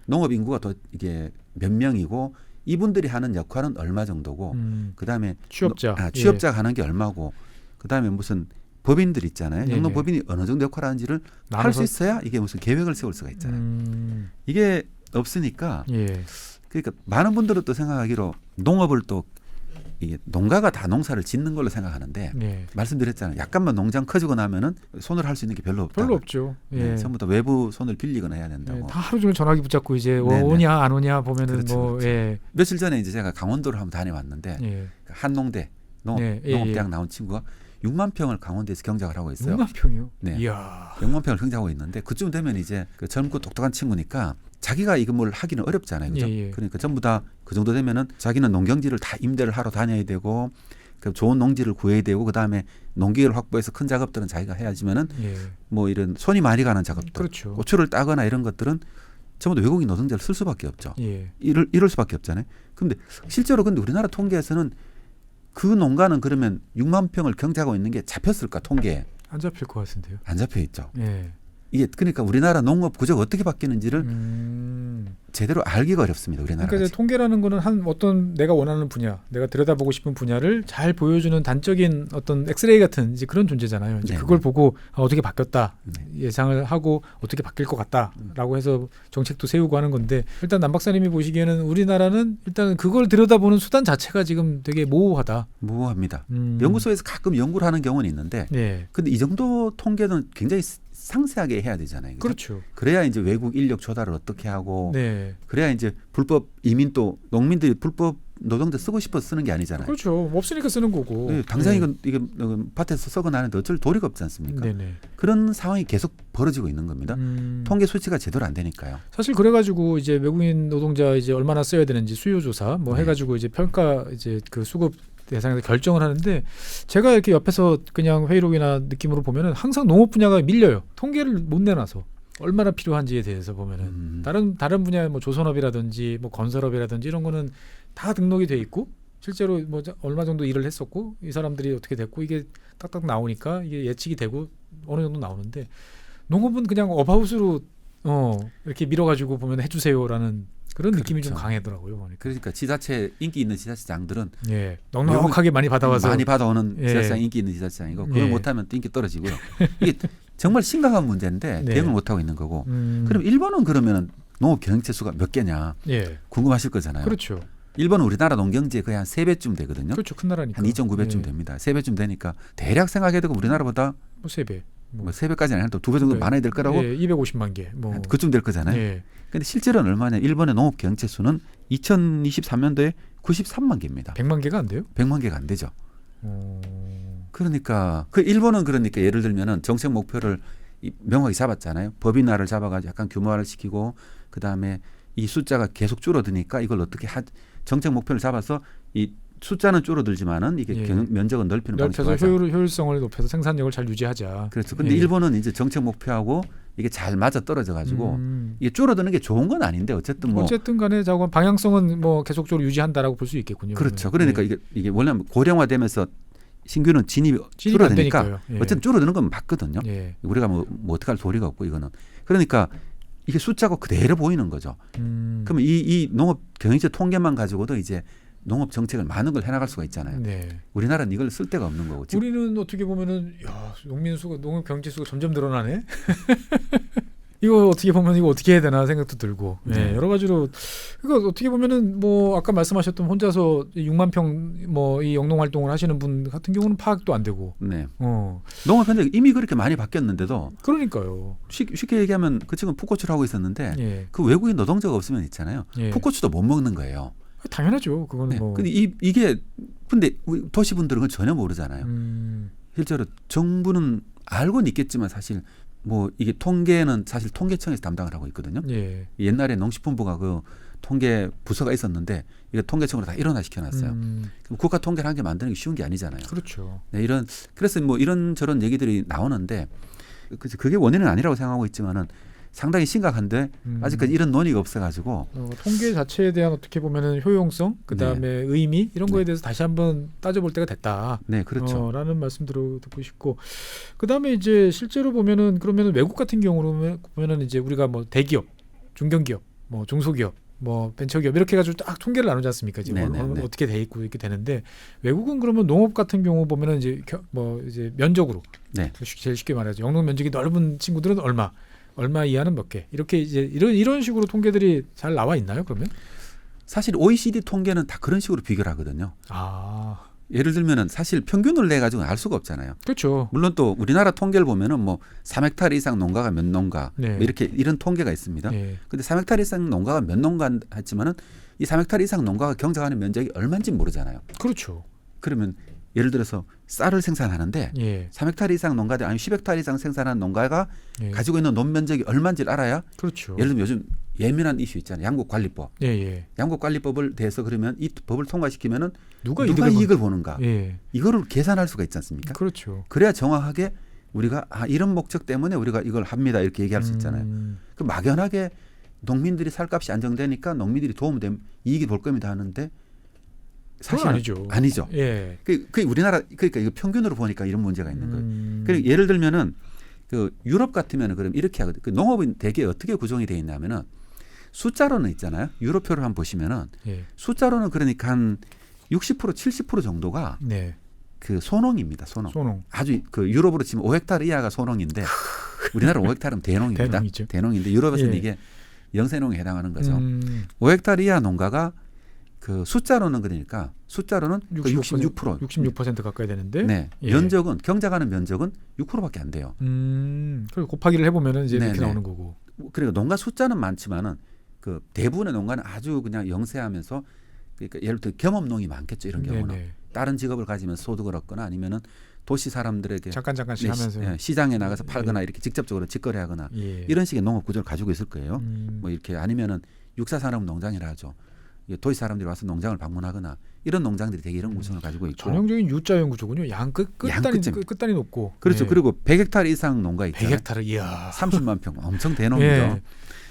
농업 인구가 더 이게 몇 명이고 이분들이 하는 역할은 얼마 정도고 그다음에 취업자가 하는 게 얼마고 그다음에 무슨 법인들 있잖아요. 영농 법인이 어느 정도 역할을 하는지를 할 수 있어야 이게 무슨 계획을 세울 수가 있잖아요. 이게 없으니까 그러니까 많은 분들은 또 생각하기로 농업을 또 이게 농가가 다 농사를 짓는 걸로 생각하는데 말씀드렸잖아요. 약간만 농장 커지고 나면은 손을 할 수 있는 게 별로 없다. 별로 없죠. 전부 다 외부 손을 빌리거나 해야 된다고. 다 하루 종일 전화기 붙잡고 이제 오냐 안 오냐 보면은 그렇죠, 뭐 그렇죠. 며칠 전에 이제 제가 강원도를 한번 다녀왔는데 한농대 농업대학 나온 친구가 6만 평을 강원도에서 경작을 하고 있어요. 6만 평이요? 네. 이야. 6만 평을 경작하고 있는데 그쯤 되면 이제 그 젊고 똑똑한 친구니까 자기가 이거 뭘 하기는 어렵잖아요. 그죠? 그러니까 전부 다 그 정도 되면은 자기는 농경지를 다 임대를 하러 다녀야 되고 그 좋은 농지를 구해야 되고 그다음에 농기계를 확보해서 큰 작업들은 자기가 해야지만은 뭐 이런 손이 많이 가는 작업들 그렇죠. 고추를 따거나 이런 것들은 전부 다 외국인 노동자를 쓸 수밖에 없죠. 이럴 수밖에 없잖아요. 근데 실제로 근데 우리나라 통계에서는 그 농가는 그러면 6만 평을 경작하고 있는 게 잡혔을까 통계에? 안 잡힐 것 같은데요. 안 잡혀 있죠. 이게 그러니까 우리나라 농업 구조가 어떻게 바뀌는지를 제대로 알기가 어렵습니다. 우리나라. 그러니까 이제 통계라는 거는 한 어떤 내가 원하는 분야, 내가 들여다보고 싶은 분야를 잘 보여주는 단적인 어떤 엑스레이 같은 이제 그런 존재잖아요. 이제 그걸 보고 어떻게 바뀌었다 예상을 하고 어떻게 바뀔 것 같다라고 해서 정책도 세우고 하는 건데 일단 남 박사님이 보시기에는 우리나라는 일단 그걸 들여다보는 수단 자체가 지금 되게 모호하다. 모호합니다. 연구소에서 가끔 연구를 하는 경우는 있는데, 근데 이 정도 통계는 굉장히 상세하게 해야 되잖아요. 그렇죠. 그래야 이제 외국 인력 조달을 어떻게 하고, 그래야 이제 불법 이민 또 농민들이 불법 노동자 쓰고 싶어서 쓰는 게 아니잖아요. 그렇죠. 없으니까 쓰는 거고. 당장 이게 밭에서 썩어 나는데 어쩔 도리가 없지 않습니까? 그런 상황이 계속 벌어지고 있는 겁니다. 통계 수치가 제대로 안 되니까요. 사실 그래가지고 이제 외국인 노동자 이제 얼마나 써야 되는지 수요 조사 뭐 해가지고 이제 평가 이제 그 수급 대상에서 결정을 하는데 제가 이렇게 옆에서 그냥 회의록이나 느낌으로 보면은 항상 농업 분야가 밀려요. 통계를 못 내놔서 얼마나 필요한지에 대해서 보면은 다른 분야 뭐 조선업이라든지 뭐 건설업이라든지 이런 거는 다 등록이 돼 있고 실제로 뭐 얼마 정도 일을 했었고 이 사람들이 어떻게 됐고 이게 딱딱 나오니까 이게 예측이 되고 어느 정도 나오는데 농업은 그냥 어바웃으로 이렇게 밀어가지고 보면 해주세요라는 그런 느낌이 좀 강하더라고요. 보니까. 그러니까 지자체 인기 있는 지자체장들은 넉넉하게 많이 받아와서 많이 받아오는 지자체장 인기 있는 지자체장이고 그걸 못하면 또 인기 떨어지고요. 이게 정말 심각한 문제인데 대응을 못하고 있는 거고. 그럼 일본은 그러면 농업 경영체 수가 몇 개냐 궁금하실 거잖아요. 그렇죠. 일본은 우리나라 농경지의 거의 한 3배쯤 되거든요. 그렇죠. 큰 나라니까. 한 2.9배쯤 됩니다. 3배쯤 되니까 대략 생각해도 우리나라보다 뭐 3배. 뭐 3배까지는 아니라도 2배 정도 많아야 될 거라고. 250만 개. 뭐 그쯤 될 거잖아요. 근데 실제로는 얼마냐? 일본의 농업 경영체 수는 2023년도에 93만 개입니다. 100만 개가 안 돼요? 100만 개가 안 되죠. 그러니까 그 일본은 그러니까 예를 들면은 정책 목표를 명확히 잡았잖아요. 법인화를 잡아가지고 약간 규모화를 시키고 그 다음에 이 숫자가 계속 줄어드니까 이걸 어떻게 정책 목표를 잡아서 이 숫자는 줄어들지만은 이게 면적은 넓히는 방식으로 하자. 효율성을 높여서 생산력을 잘 유지하자. 그렇죠. 근데 일본은 이제 정책 목표하고 이게 잘 맞아 떨어져 가지고 이게 줄어드는 게 좋은 건 아닌데 어쨌든 간에 자고 방향성은 뭐 계속적으로 유지한다라고 볼 수 있겠군요. 그렇죠. 그러니까 이게 원래 고령화되면서 신규는 진입이 줄어드니까 어쨌든 줄어드는 건 맞거든요. 우리가 뭐 어떻게 할 도리가 없고 이거는. 그러니까 이게 숫자가 그대로 보이는 거죠. 그러면 이 농업 경영체 통계만 가지고도 이제 농업 정책을 많은 걸 해나갈 수가 있잖아요. 네. 우리나라는 이걸 쓸 데가 없는 거고. 지금. 우리는 어떻게 보면은 야, 농업 경제 수가 점점 늘어나네. 이거 어떻게 보면 이거 어떻게 해야 되나 생각도 들고 네. 여러 가지로 그러니까 어떻게 보면은 뭐 아까 말씀하셨던 혼자서 6만 평 뭐 이 영농 활동을 하시는 분 같은 경우는 파악도 안 되고 네. 농업 현장이 이미 그렇게 많이 바뀌었는데도 그러니까요. 쉽게 얘기하면 그 친구는 풋고추를 하고 있었는데 예. 그 외국인 노동자가 없으면 있잖아요. 예. 풋고추도 못 먹는 거예요. 당연하죠. 그거는 네. 뭐. 근데 이게 근데 우리 도시분들은 그건 전혀 모르잖아요. 실제로 정부는 알고는 있겠지만 사실 뭐 이게 통계는 사실 통계청에서 담당을 하고 있거든요. 예. 옛날에 농식품부가 그 통계 부서가 있었는데 이거 통계청으로 다 일원화 시켜놨어요. 그럼 국가 통계를 한 개 만드는 게 쉬운 게 아니잖아요. 그렇죠. 네, 그래서 뭐 이런저런 얘기들이 나오는데 그게 원인은 아니라고 생각하고 있지만은 상당히 심각한데 아직까지 이런 논의가 없어가지고 통계 자체에 대한 어떻게 보면은 효용성, 그 다음에 의미 이런 거에 대해서 다시 한번 따져볼 때가 됐다. 네, 그렇죠. 라는 말씀들을 듣고 싶고, 그 다음에 이제 실제로 보면은 그러면은 외국 같은 경우로 보면은 이제 우리가 뭐 대기업, 중견기업, 뭐 중소기업, 뭐 벤처기업 이렇게 해가지고 딱 통계를 나누지 않습니까? 지금 어떻게 돼 있고 이렇게 되는데 외국은 그러면 농업 같은 경우 보면은 이제 뭐 이제 면적으로 제일 쉽게 말하죠. 영농 면적이 넓은 친구들은 얼마 이하는 몇 개 이렇게 이제 이런 식으로 통계들이 잘 나와 있나요? 그러면 사실 OECD 통계는 다 그런 식으로 비교를 하거든요. 아, 예를 들면은 사실 평균을 내 가지고 알 수가 없잖아요. 그렇죠. 물론 또 우리나라 통계를 보면은 뭐 3헥타르 이상 농가가 몇 농가 뭐 이런 통계가 있습니다. 근데 3헥타르 이상 농가가 몇 농가 했지만은 이 3헥타르 이상 농가가 경작하는 면적이 얼마인지 모르잖아요. 그렇죠. 그러면 예를 들어서 쌀을 생산하는데 3헥타르 이상 농가들 아니면 10헥타르 이상 생산하는 농가가 가지고 있는 논 면적이 얼마인지를 알아야. 그렇죠. 예를 들면 요즘 예민한 이슈 있잖아요. 양국관리법. 양국관리법을 대해서 그러면 이 법을 통과시키면은 누가 이익을 보는가. 이거를 계산할 수가 있지 않습니까? 그렇죠. 그래야 정확하게 우리가 이런 목적 때문에 우리가 이걸 합니다. 이렇게 얘기할 수 있잖아요. 그 막연하게 농민들이 살값이 안정되니까 농민들이 도움되면 이익이 볼 겁니다 하는데 사실 아니죠. 그 우리나라 그러니까 이거 평균으로 보니까 이런 문제가 있는 거예요. 그리고 예를 들면은 그 유럽 같으면은 그럼 이렇게 하거든요. 그 농업은 대개 어떻게 구성이 되어 있냐면은 숫자로는 있잖아요. 유럽표를 한번 보시면은 숫자로는 그러니까 한 60% 70% 정도가 그 소농입니다. 소농. 아주 그 유럽으로 치면 5헥타르 이하가 소농인데 우리나라 5헥타르는 대농입니다. 대농인데 유럽에서는 이게 영세농에 해당하는 거죠. 5헥타르 이하 농가가 그 숫자로는 그러니까 숫자로는 66% 가까이 되는데 면적은 경작하는 면적은 6%밖에 안 돼요. 그리고 곱하기를 해보면은 이제 이렇게 나오는 거고. 그리고 농가 숫자는 많지만은 그 대부분의 농가는 아주 그냥 영세하면서 그러니까 예를 들어 겸업농이 많겠죠. 이런 경우는 다른 직업을 가지면서 소득을 얻거나 아니면은 도시 사람들에게 잠깐씩 하면서 시장에 나가서 팔거나 이렇게 직접적으로 직거래하거나 이런 식의 농업 구조를 가지고 있을 거예요. 뭐 이렇게 아니면은 육사산업 농장이라 하죠. 도시 사람들이 와서 농장을 방문하거나 이런 농장들이 되게 이런 구성을 가지고 있고 전형적인 U자형 구조군요. 끝단이 높고 그렇죠. 그리고 100헥타르 이상 농가 있잖아요. 100헥타르 이야 30만 평 엄청 대농이죠.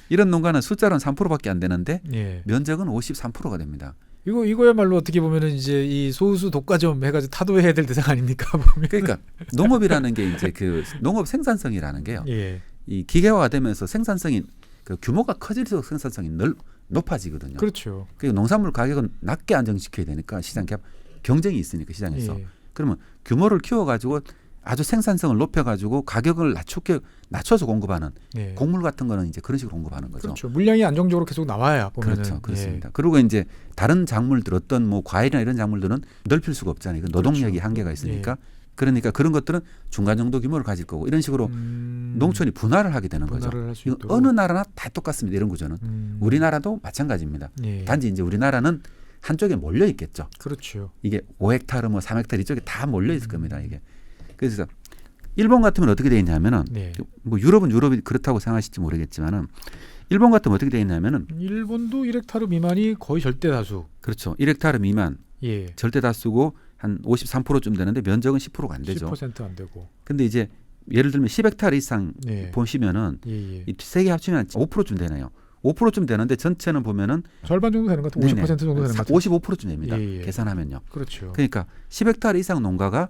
이런 농가는 숫자로는 3%밖에 안 되는데 면적은 53%가 됩니다. 이거야말로 어떻게 보면은 이제 이 소수 독과점 해가지고 타도해야 될 대상 아닙니까? 보면. 그러니까 농업이라는 게 이제 그 농업 생산성이라는 게요. 이 기계화가 되면서 생산성이 그 규모가 커질수록 생산성이 높아지거든요. 그렇죠. 그리고 농산물 가격은 낮게 안정시켜야 되니까 시장 경쟁이 있으니까 시장에서. 그러면 규모를 키워가지고 아주 생산성을 높여가지고 가격을 낮춰서 공급하는 곡물 같은 거는 이제 그런 식으로 공급하는 거죠. 그렇죠. 물량이 안정적으로 계속 나와야 보면은. 그렇죠. 그렇습니다. 그리고 이제 다른 작물들 어떤 뭐 과일이나 이런 작물들은 넓힐 수가 없잖아요. 노동력이 한계가 있으니까. 그러니까 그런 것들은 중간 정도 규모를 가질 거고 이런 식으로 농촌이 분할을 하게 되는 거죠. 이건 어느 나라나 다 똑같습니다. 이런 구조는. 우리나라도 마찬가지입니다. 단지 이제 우리나라는 한쪽에 몰려 있겠죠. 그렇죠. 이게 5헥타르 뭐 3헥타르 이쪽에 다 몰려 있을 겁니다. 이게. 그래서 일본 같으면 어떻게 돼 있냐면은 뭐 유럽이 그렇다고 생각하실지 모르겠지만은 일본 같으면 어떻게 돼 있냐면은 일본도 1헥타르 미만이 거의 절대 다수. 그렇죠. 1헥타르 미만 절대 다수고 한 53%쯤 되는데 면적은 10%가 안 되죠. 10% 안 되고. 근데 이제 예를 들면 10헥타르 이상 보시면은 이 세 개 합치면 5%쯤 되네요. 5%쯤 되는데 전체는 보면은 절반 정도 되는 것 같아요. 50% 정도 되는 것 같아요. 55%쯤 됩니다. 계산하면요. 그렇죠. 그러니까 10헥타르 이상 농가가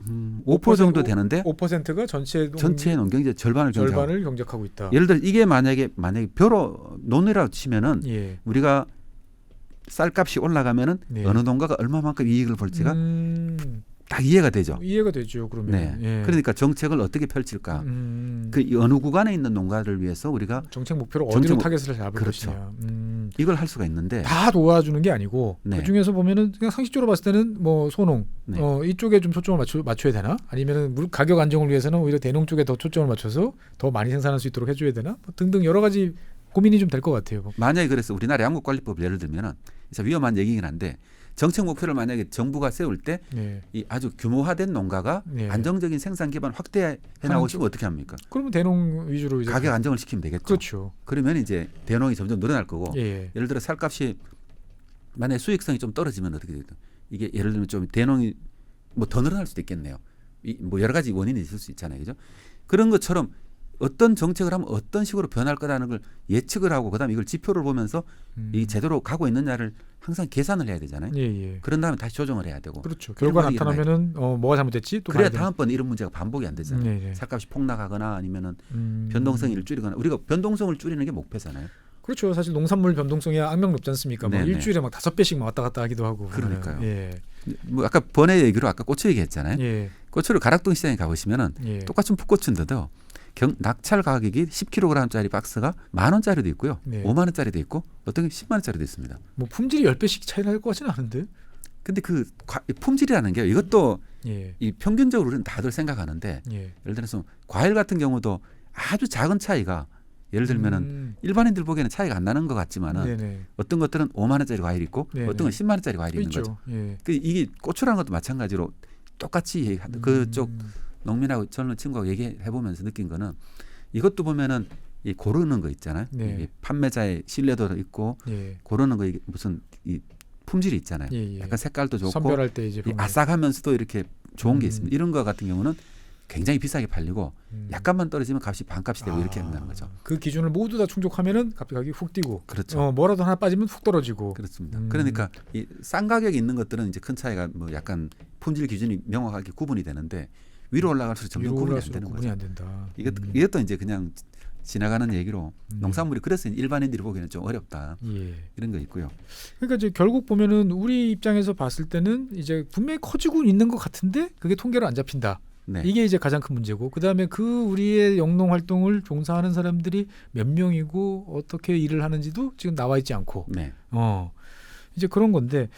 5% 정도 되는데 5%가 전체 농경지 절반을 경작하고 있다. 예를 들어 이게 만약에 벼로 논이라고 치면은 우리가 쌀값이 올라가면은 네. 어느 농가가 얼마만큼 이익을 볼지가 딱 이해가 되죠. 이해가 되죠. 그러면. 네. 예. 그러니까 정책을 어떻게 펼칠까. 그 어느 구간에 있는 농가를 위해서 우리가 정책 목표를 어디로 타겟을 잡을 그렇죠. 것이냐. 이걸 할 수가 있는데 다 도와주는 게 아니고 네. 그 중에서 보면은 그냥 상식적으로 봤을 때는 뭐 소농 네. 이쪽에 좀 초점을 맞춰야 되나? 아니면은 물 가격 안정을 위해서는 오히려 대농 쪽에 더 초점을 맞춰서 더 많이 생산할 수 있도록 해줘야 되나? 뭐 등등 여러 가지 고민이 좀 될 것 같아요. 만약에 그래서 우리나라 양국관리법 예를 들면은 위험한 얘기긴 한데 정책 목표를 만약에 정부가 세울 때 이 아주 규모화된 농가가 안정적인 생산 기반 확대해 나가고 싶으면 어떻게 합니까? 그러면 대농 위주로 이제 가격 안정을 시키면 되겠죠. 그렇죠. 그러면 이제 대농이 점점 늘어날 거고 예. 예를 들어 쌀값이 만약에 수익성이 좀 떨어지면 어떻게 되든 이게 예를 들면 좀 대농이 뭐 더 늘어날 수도 있겠네요. 뭐 여러 가지 원인이 있을 수 있잖아요, 그죠? 그런 것처럼 어떤 정책을 하면 어떤 식으로 변할 거라는 걸 예측을 하고 그다음에 이걸 지표를 보면서 이 제대로 가고 있느냐를 항상 계산을 해야 되잖아요. 예. 그런 다음에 다시 조정을 해야 되고. 그렇죠. 결과 나타나면은 뭐가 잘못됐지? 또 그래야 다음번에 이런 문제가 반복이 안 되잖아요. 네네. 쌀값이 폭락하거나 아니면은 변동성을 줄이거나 우리가 변동성을 줄이는 게 목표잖아요. 그렇죠. 사실 농산물 변동성이 악명 높지 않습니까? 뭐 네네. 일주일에 막 5배씩 왔다 갔다 하기도 하고. 그러니까요. 예. 뭐 아까 번외 얘기로 아까 고추 얘기했잖아요. 예. 고추를 가락동 시장에 가보시면은 예. 똑같은 풋고추인데도 낙찰 가격이 10kg짜리 박스가 10,000원짜리도 있고요. 네. 50,000원짜리도 있고 어떤 게 10만원짜리도 있습니다. 뭐 품질이 10배씩 차이 날 것 같지는 않은데. 근데 그 품질이라는 게 이것도 예. 이 평균적으로 우리는 다들 생각하는데 예. 예를 들어서 과일 같은 경우도 아주 작은 차이가 예를 들면은 일반인들 보기에는 차이가 안 나는 것 같지만은 네네. 어떤 것들은 5만원짜리 과일이 있고 네네. 어떤 건 10만원짜리 과일이 있는 있죠. 거죠. 예. 이게 고추라는 것도 마찬가지로 똑같이 그쪽 농민하고 젊은 친구하고 얘기해 보면서 느낀 거는 이것도 보면은 이 고르는 거 있잖아요. 네. 이게 판매자의 신뢰도도 있고 예. 고르는 거 이게 무슨 이 품질이 있잖아요. 예. 약간 색깔도 좋고 선별할 때 이제 이 아삭하면서도 이렇게 좋은 게 있습니다. 이런 거 같은 경우는 굉장히 비싸게 팔리고 약간만 떨어지면 값이 반값이 되고 이렇게 한다는 거죠. 그 기준을 모두 다 충족하면은 가격이 훅 뛰고, 그렇죠. 뭐라도 하나 빠지면 훅 떨어지고. 그렇습니다. 그러니까 이 싼 가격이 있는 것들은 이제 큰 차이가 뭐 약간 품질 기준이 명확하게 구분이 되는데 위로 올라갈수록 점점 구분이 안 되는 거죠. 안 된다. 이것도 이제 그냥 지나가는 얘기로 농산물이 그래서 일반인들이 보기에는 좀 어렵다. 예. 이런 거 있고요. 그러니까 이제 결국 보면은 우리 입장에서 봤을 때는 이제 분명히 커지고 있는 것 같은데 그게 통계로 안 잡힌다. 네. 이게 이제 가장 큰 문제고, 그다음에 그 우리의 영농 활동을 종사하는 사람들이 몇 명이고 어떻게 일을 하는지도 지금 나와 있지 않고, 네. 이제 그런 건데,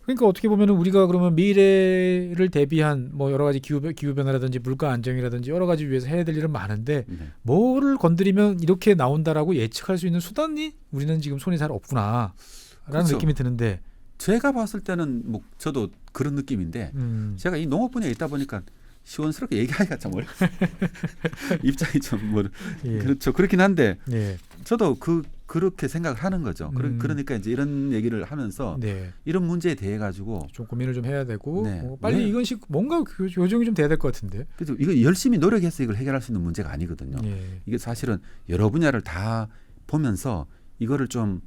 그러니까 어떻게 보면은 우리가 그러면 미래를 대비한 뭐 여러 가지 기후 변화라든지 물가 안정이라든지 여러 가지 위해서 해야 될 일은 많은데 네. 뭐를 건드리면 이렇게 나온다라고 예측할 수 있는 수단이 우리는 지금 손에 잘 없구나라는 그렇죠. 느낌이 드는데, 제가 봤을 때는 뭐 저도 그런 느낌인데 제가 이 농업 분야에 있다 보니까 시원스럽게 얘기하기가 참 어려워요. 입장이 좀 뭐 예. 그렇죠. 그렇긴 한데 예. 저도 그렇게 생각을 하는 거죠. 그러니까 이제 이런 얘기를 하면서 네. 이런 문제에 대해 가지고 좀 고민을 좀 해야 되고, 네. 빨리 네. 이건식 뭔가 교정이 좀 돼야 될 것 같은데. 그래서 이거 열심히 노력해서 이걸 해결할 수 있는 문제가 아니거든요. 예. 이게 사실은 여러 분야를 다 보면서 이거를 좀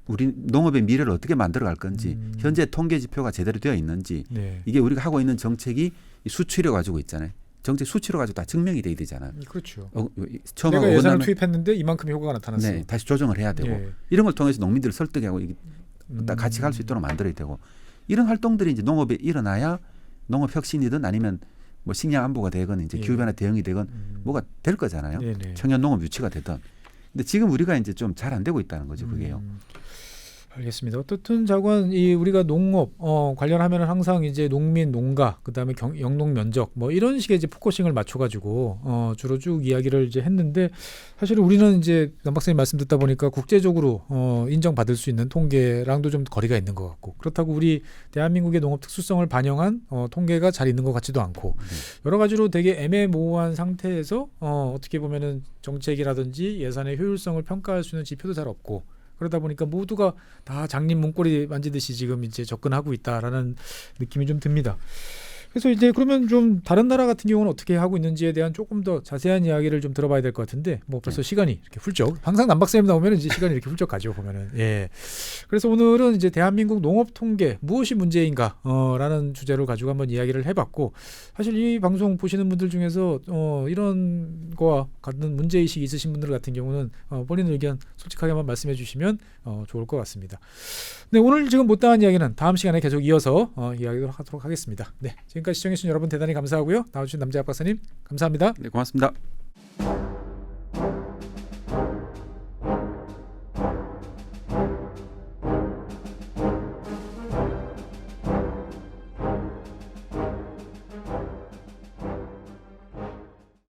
우리 농업의 미래를 어떻게 만들어 갈 건지 현재 통계 지표가 제대로 되어 있는지 네. 이게 우리가 하고 있는 정책이 수치로 가지고 있잖아요. 정책 수치로 가지고 다 증명이 돼야 되잖아요. 그렇죠. 처음에 내가 예산을 투입했는데 이만큼 효과가 나타났어. 네, 다시 조정을 해야 되고 예. 이런 걸 통해서 농민들을 설득하고 같이 갈 수 있도록 만들어야 되고 이런 활동들이 이제 농업에 일어나야 농업 혁신이든 아니면 뭐 식량 안보가 되건 이제 예. 기후 변화 대응이 되건 뭐가 될 거잖아요. 네네. 청년 농업 유치가 되든. 근데 지금 우리가 이제 좀 잘 안 되고 있다는 거죠, 그게요. 알겠습니다. 어떻든 자관 우리가 농업 관련하면 항상 이제 농민, 농가, 그다음에 영농 면적 뭐 이런 식의 이제 포커싱을 맞춰가지고 주로 쭉 이야기를 이제 했는데, 사실 우리는 이제 남 박사님 말씀 듣다 보니까 국제적으로 인정받을 수 있는 통계랑도 좀 거리가 있는 것 같고, 그렇다고 우리 대한민국의 농업 특수성을 반영한 통계가 잘 있는 것 같지도 않고, 여러 가지로 되게 애매모호한 상태에서 어떻게 보면은 정책이라든지 예산의 효율성을 평가할 수 있는 지표도 잘 없고, 그러다 보니까 모두가 다 장님 문고리 만지듯이 지금 이제 접근하고 있다라는 느낌이 좀 듭니다. 그래서 이제 그러면 좀 다른 나라 같은 경우는 어떻게 하고 있는지에 대한 조금 더 자세한 이야기를 좀 들어봐야 될 것 같은데 뭐 벌써 시간이 이렇게 훌쩍 항상 남박사님 나오면 이제 시간이 이렇게 훌쩍 가죠 보면은. 예. 그래서 오늘은 이제 대한민국 농업 통계 무엇이 문제인가 라는 주제를 가지고 한번 이야기를 해봤고 사실 이 방송 보시는 분들 중에서 이런 거와 같은 문제의식이 있으신 분들 같은 경우는 본인 의견 솔직하게 한번 말씀해 주시면 좋을 것 같습니다. 네, 오늘 지금 못다한 이야기는 다음 시간에 계속 이어서 이야기를 하도록 하겠습니다. 네, 지금까지 시청해주신 여러분 대단히 감사하고요. 나와주신 남재학 박사님 감사합니다. 네, 고맙습니다.